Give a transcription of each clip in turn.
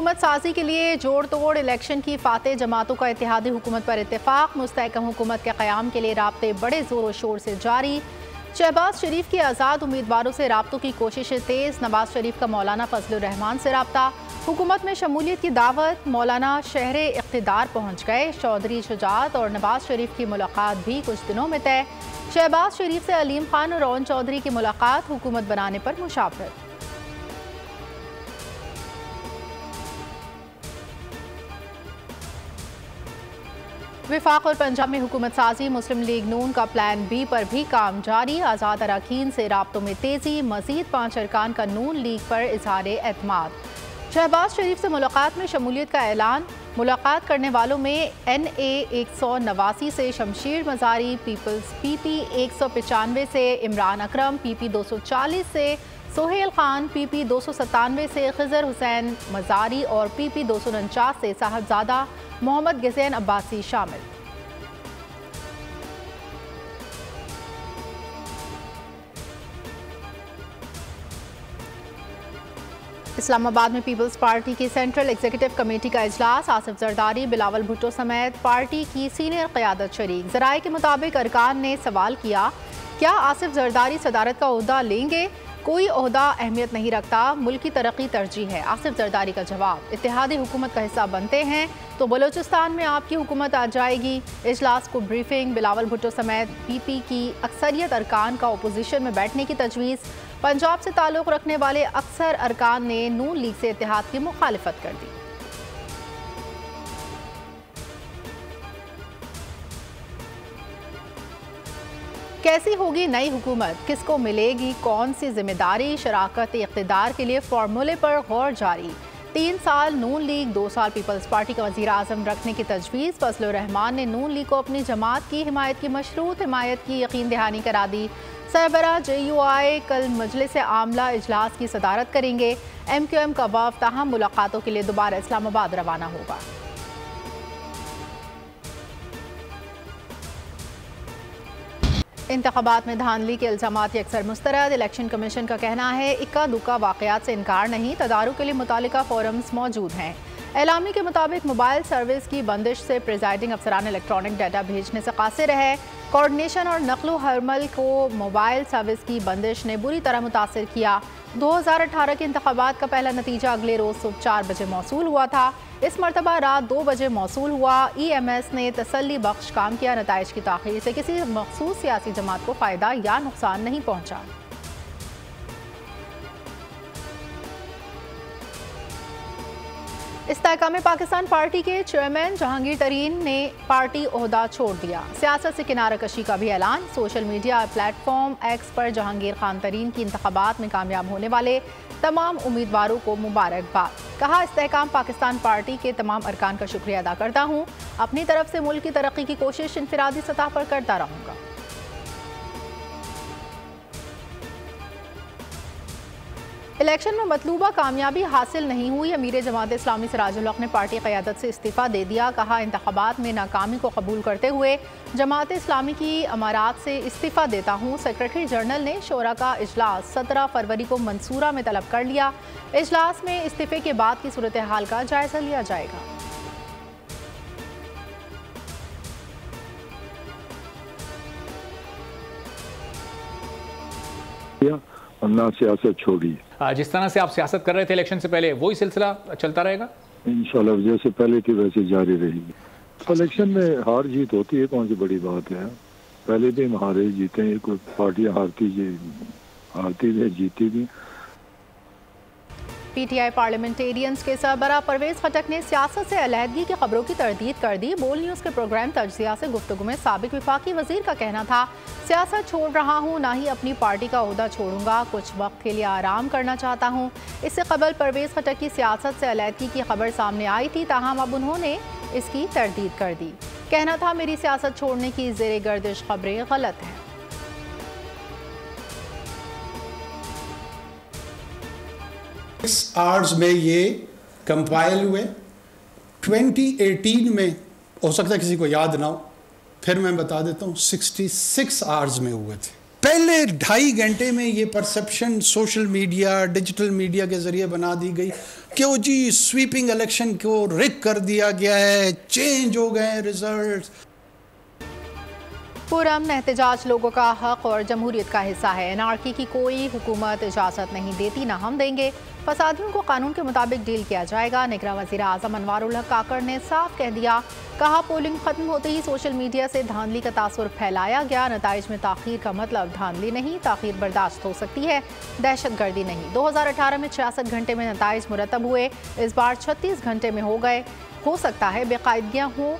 हुकूमत साजी के लिए जोड़ तोड़ इलेक्शन की फातेह जमातों का इत्तेहादी हुकूमत पर इत्तेफाक। मुस्तहकम हुकूमत के क़याम के लिए राब्ते बड़े ज़ोर शोर से जारी। शहबाज शरीफ की आज़ाद उम्मीदवारों से राब्तों की कोशिशें तेज़। नवाज शरीफ का मौलाना फजलुर रहमान से राब्ता। हुकूमत में शमूलियत की दावत। मौलाना शहर इख्तिदार पहुँच गए। चौधरी शुजात और नवाज शरीफ की मुलाकात भी कुछ दिनों में तय। शहबाज शरीफ से अलीम खान और ओन चौधरी की मुलाकात। हुकूमत बनाने पर मुशावरत। विफाक और पंजाब में हुकूमत साजी। मुस्लिम लीग नून का प्लान बी पर भी काम जारी। आज़ाद अरकान से राब्तों में तेज़ी। मज़ीद 5 अरकान का नून लीग पर इज़हार एतमाद। शहबाज शरीफ से मुलाकात में शमूलियत का ऐलान। मुलाकात करने वालों में NA 189 से शमशीर मज़ारी, पीपल्स PP 195 से इमरान अकरम, PP 240 से सोहेल खान, PP 297 से खिजर हुसैन मज़ारी और PP 249 से साहबजादा मोहम्मद गिसैन अब्बासी शामिल। इस्लामाबाद में पीपल्स पार्टी की सेंट्रल एग्जीक्यूटिव कमेटी का इजलास। आसिफ जरदारी, बिलावल भुट्टो समेत पार्टी की सीनियर क़यादत शरीक। ज़राए के मुताबिक अरकान ने सवाल किया, क्या आसिफ जरदारी सदारत का ओहदा लेंगे? कोई ओहदा अहमियत नहीं रखता, मुल्क की तरक्की तरजीह है। आसिफ जरदारी का जवाब, इत्तेहादी हुकूमत का हिस्सा बनते हैं तो बलोचिस्तान में आपकी हुकूमत आ जाएगी। इजलास को ब्रीफिंग। बिलावल भुट्टो समेत PP की अक्सरियत अरकान का अपोजिशन में बैठने की तजवीज़। पंजाब से ताल्लुक़ रखने वाले अक्सर अरकान ने नून लीग से इत्तेहाद की मुखालिफत कर दी। कैसी होगी नई हुकूमत, किसको मिलेगी कौन सी जिम्मेदारी? शराकत इख्तिदार के लिए फार्मूले पर गौर जारी। 3 साल नून लीग, 2 साल पीपल्स पार्टी का वज़ीर आज़म रखने की तजवीज़। फजलुर रहमान ने नून लीग को अपनी जमात की हिमायत की मशरूत हिमायत की यकीन दहानी करा दी। सरबराह JUI कल मजलिस आमला इजलास की सदारत करेंगे। MQM का वफ़द ताहम मुलाकातों के लिए दोबारा इस्लामाबाद रवाना होगा। इंतखाबात में धांधली के इल्ज़ामात अक्सर मुस्तरद। इलेक्शन कमीशन का कहना है इक्का दुक्का वाक़यात से इनकार नहीं, तदारुक के लिए मुतालिका फोरम्स मौजूद हैं। एलामी के मुताबिक मोबाइल सर्विस की बंदिश से प्रिजाइडिंग अफसरान इलेक्ट्रॉनिक डाटा भेजने से कासिर है। कोऑर्डिनेशन और नकलो हरमल को मोबाइल सर्विस की बंदिश ने बुरी तरह मुतासिर किया। 2018 के इंतखाबात का पहला नतीजा अगले रोज़ सुबह 4 बजे मौसूल हुआ था। इस मरतबा रात 2 बजे मौसूल हुआ। EMS ने तसल्ली बख्श काम किया। नताइज की ताख़ीर से किसी मखसूस सियासी जमात को फ़ायदा या नुकसान नहीं पहुँचा। इस्तेहकाम पाकिस्तान पार्टी के चेयरमैन जहांगीर तरीन ने पार्टी ओहदा छोड़ दिया। सियासत से किनारा कशी का भी ऐलान। सोशल मीडिया प्लेटफॉर्म X पर जहांगीर खान तरीन की इंतखाबात में कामयाब होने वाले तमाम उम्मीदवारों को मुबारकबाद। कहा, इस्तेहकाम पाकिस्तान पार्टी के तमाम अरकान का शुक्रिया अदा करता हूँ। अपनी तरफ से मुल्क की तरक्की की कोशिश इनफरादी सतह पर करता रहूँगा। इलेक्शन में मतलूबा कामयाबी हासिल नहीं हुई। अमीर जमात इस्लामी सिराजुल हक ने पार्टी क़यादत से इस्तीफ़ा दे दिया। कहा, इंतखाबात में नाकामी को कबूल करते हुए जमात इस्लामी की अमारात से इस्तीफ़ा देता हूँ। सेक्रेटरी जनरल ने शोरा का इजलास 17 फरवरी को मंसूरा में तलब कर लिया। इजलास में इस्तीफ़े के बाद की सूरत हाल का जायज़ा लिया जाएगा। ना सियासत छोड़ी। जिस तरह से आप सियासत कर रहे थे इलेक्शन से पहले, वही सिलसिला चलता रहेगा इंशाल्लाह। जैसे पहले थी वैसे जारी रहेगी। इलेक्शन में हार जीत होती है, कौन सी बड़ी बात है। पहले भी हम हारे जीते हैं, कोई पार्टियां हारती भी जीती भी। PTI पार्लियामेंटेरियंस के सरबराह परवेज खटक ने सियासत से अलहदगी की खबरों की तरदीद कर दी। बोल न्यूज़ के प्रोग्राम तज्जिया से गुफ्तगू में साबिक विफाकी वजीर का कहना था, सियासत छोड़ रहा हूँ, ना ही अपनी पार्टी का ओहदा छोड़ूंगा, कुछ वक्त के लिए आराम करना चाहता हूँ। इससे कबल परवेज खटक की सियासत से अलहदगी की खबर सामने आई थी, ताहम अब उन्होंने इसकी तरदीद कर दी। कहना था, मेरी सियासत छोड़ने की ज़ेरे गर्दिश खबरें गलत हैं। 6 आवर्स में ये कंपाइल हुए। 2018 में, हो सकता है किसी को याद ना हो, फिर मैं बता देता हूँ, 66 आवर्स में हुए थे। पहले 2.5 घंटे में ये perception social media, digital media के ज़रिए बना दी गई क्यों जी स्वीपिंग इलेक्शन को रिग कर दिया गया है, चेंज हो गए रिजल्ट। पुरअमन एहतजाज लोगों का हक और जमहूरियत का हिस्सा है। एनआरकी की कोई हुकूमत इजाज़त नहीं देती, ना हम देंगे। फसादियों को कानून के मुताबिक डील किया जाएगा। निगरां वज़ीर आज़म अनवारुल हक काकड़ ने साफ कह दिया। कहा पोलिंग खत्म होते ही सोशल मीडिया से धांधली का तासुर फैलाया गया। नताइज में ताख़ीर का मतलब धांधली नहीं, ताख़ीर बर्दाश्त हो सकती है, दहशतगर्दी नहीं। 2018 में 66 घंटे में नताइज मुरतब हुए, इस बार 36 घंटे में हो गए। हो सकता है बेकायदगियाँ हों,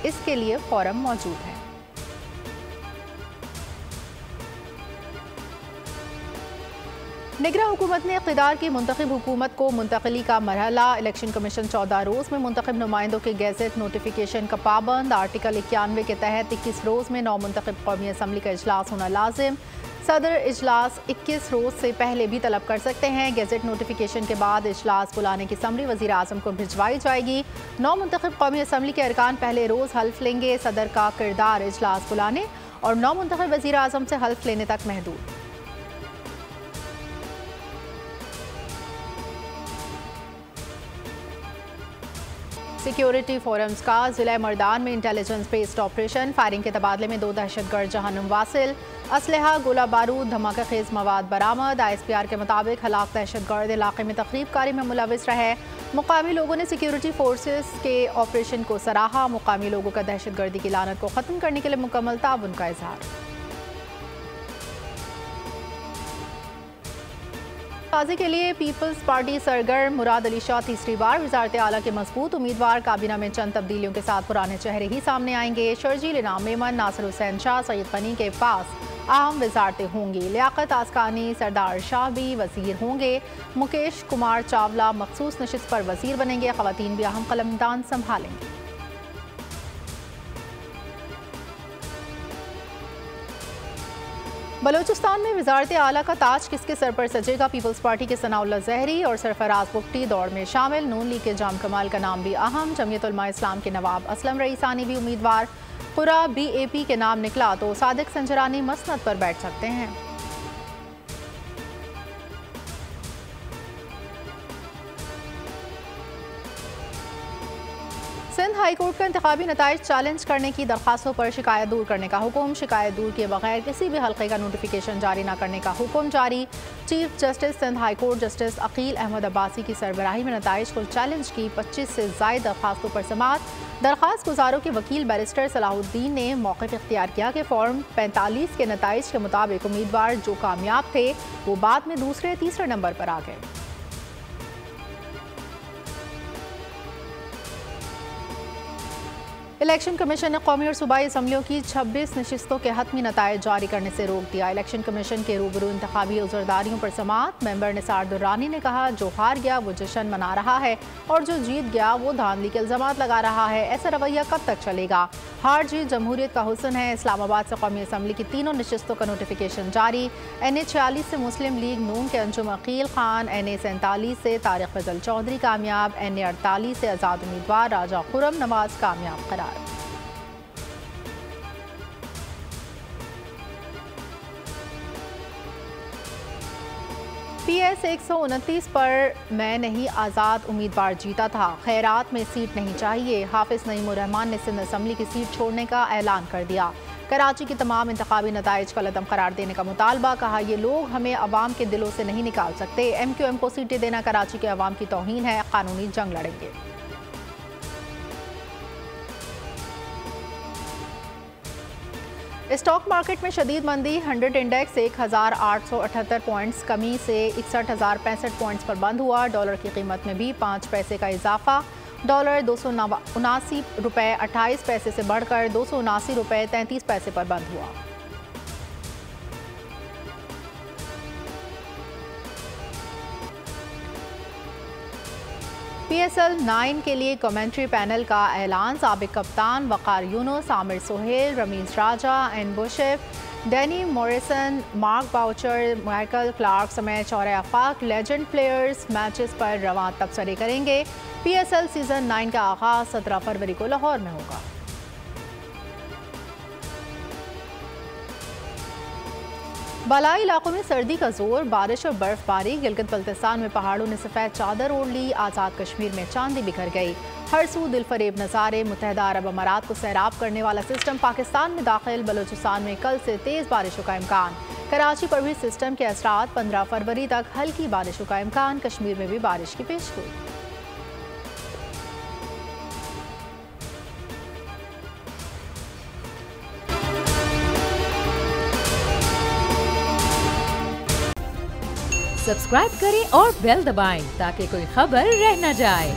इसके लिए फोरम मौजूद है। निगरां हुकूमत ने इक़्तिदार की मुंतखब हुकूमत को मुंतकली का मरहला। इलेक्शन कमीशन 14 रोज़ में मुंतखब नुमाइंदों के गैजेट नोटिफिकेशन का पाबंद। आर्टिकल 91 के तहत 21 रोज़ में नौ मुंतखब कौमी असम्बली का इजलास होना लाजिम। सदर इजलास 21 रोज़ से पहले भी तलब कर सकते हैं। गैजेट नोटिफिकेशन के बाद इजलास बुलाने की समरी वज़ीर आज़म को भिजवाई जाएगी। नौ मुंतखब कौमी असम्बली के अरकान पहले रोज़ हल्फ लेंगे। सदर का किरदार इजलास बुलाने और नौ मुंतखब वज़ीर आज़म से हल्फ लेने तक महदूद। सिक्योरिटी फोरम्स का ज़िला मर्दान में इंटेलिजेंस बेस्ड ऑपरेशन। फायरिंग के तबादले में 2 दहशतगर्द जहन्नुम वासिल। असलहा, गोला बारूद, धमाका खेज मवाद बरामद। ISPR के मुताबिक हलाक दहशतगर्द इलाके में तकरीब कारी में मुलविस रहे। मुकामी लोगों ने सिक्योरिटी फोर्सेस के ऑपरेशन को सराहा। मुकामी लोगों का दहशतगर्दी की लानत को ख़त्म करने के लिए मुकम्मल ताउन का इजहार। ताज़ी के लिए पीपल्स पार्टी सरगर्म। मुराद अली शाह तीसरी बार वज़ारत आला के मजबूत उम्मीदवार। काबीना में चंद तब्दीलियों के साथ पुराने चेहरे ही सामने आएंगे। शर्जील इनाम मेमन, नासिर हुसैन शाह, सैयद गनी के पास अहम वज़ारतें होंगी। लियाकत आसकानी, सरदार शाह भी वज़ीर होंगे। मुकेश कुमार चावला मखसूस नशिस्त पर वज़ीर बनेंगे। ख़वातीन भी अहम कलमदान संभालेंगे। बलूचिस्तान में वज़ारत आला का ताज किसके सर पर सजेगा? पीपल्स पार्टी के सनाउल्लाह ज़हरी और सरफराज बुख्ती दौड़ में शामिल। नून लीग के जाम कमाल का नाम भी अहम। जमीयत उलमा इस्लाम के नवाब असलम रईसानी भी उम्मीदवार। कुरा BAP के नाम निकला तो सादिक संजरानी मसनद पर बैठ सकते हैं। सिंध हाई कोर्ट का इंतखाबी नताइज चैलेंज करने की दरखास्तों पर शिकायत दूर करने का हुक्म। शिकायत दूर किए बगैर किसी भी हल्के का नोटिफिकेशन जारी न करने का हुक्म जारी। Chief justice Sindh high court justice Aqeel Ahmed Abbasi की सरबराही में नताइज को चैलेंज की 25 से ज़ायद दरखास्तों पर समाअत। दरखास्त गुजारों के वकील बैरिस्टर सलाहुद्दीन ने मौक़िफ़ इख्तियार किया कि फॉर्म 45 के नताइज के मुताबिक उम्मीदवार जो कामयाब थे वो बाद में दूसरे तीसरे नंबर पर आ गए। इलेक्शन कमीशन ने कौमी और सूबाई असम्बलियों की 26 नशिस्तों के हतमी नताइज जारी करने से रोक दिया। इलेक्शन कमीशन के रूबरू इंतखाबी उज़रदारियों पर समाअत। मेंबर निसार दुर्रानी ने कहा जो हार गया वो जश्न मना रहा है और जो जीत गया वो धांधली के इल्ज़ामात लगा रहा है। ऐसा रवैया कब तक चलेगा? हार जीत जमहूरियत का हुस्न है। इस्लामाबाद से कौमी असम्बली की तीनों नशिस्तों का नोटिफिकेशन जारी। NA 46 से मुस्लिम लीग नून के अंजुम अकील खान, NA 47 से तारिक फजल चौधरी कामयाब, NA 48 से आज़ाद उम्मीदवार राजा खुरम नवाज कामयाब करार। PS 129 पर मैं नहीं आज़ाद उम्मीदवार जीता था। खैरात में सीट नहीं चाहिए। हाफिज नईमुर रहमान ने सिंध असम्बली की सीट छोड़ने का ऐलान कर दिया। कराची की तमाम इंतखाबी नताइज का लदम करार देने का मुतालबा। कहा ये लोग हमें अवाम के दिलों से नहीं निकाल सकते। MQM को सीटें देना कराची के अवाम की तौहीन है। कानूनी जंग लड़ेंगे। स्टॉक मार्केट में शदीद मंदी। 100 इंडेक्स 1878 पॉइंट्स कमी से 61,065 पॉइंट्स पर बंद हुआ। डॉलर की कीमत में भी 5 पैसे का इजाफा। डॉलर 279 रुपये 28 पैसे से बढ़कर 279 रुपये 33 पैसे पर बंद हुआ। PSL 9 के लिए कमेंट्री पैनल का ऐलान। साबिक कप्तान Waqar Younis, Aamir Sohail, Rameez Raja, Ian Bishop, Danny Morrison, Mark Boucher, Michael Clarke समेत शौरे आफाक लेजेंड प्लेयर्स मैचेस पर रवां तबसरे करेंगे। PSL सीज़न 9 का आगाज़ 17 फरवरी को लाहौर में होगा। बालाई इलाकों में सर्दी का जोर, बारिश और बर्फबारी। गिलगित बल्तिस्तान में पहाड़ों ने सफ़ेद चादर ओढ़ ली। आज़ाद कश्मीर में चांदी बिखर गई। हर सू दिलफरेब नज़ारे। मुत्तहिदा अरब अमारात को सैराब करने वाला सिस्टम पाकिस्तान में दाखिल। बलूचिस्तान में कल से तेज़ बारिशों का इम्कान। कराची पर भी सिस्टम के असरात। 15 फरवरी तक हल्की बारिशों का इम्कान। कश्मीर में भी बारिश की पेशगोई। सब्सक्राइब करें और बेल दबाएं ताकि कोई खबर रह न जाए।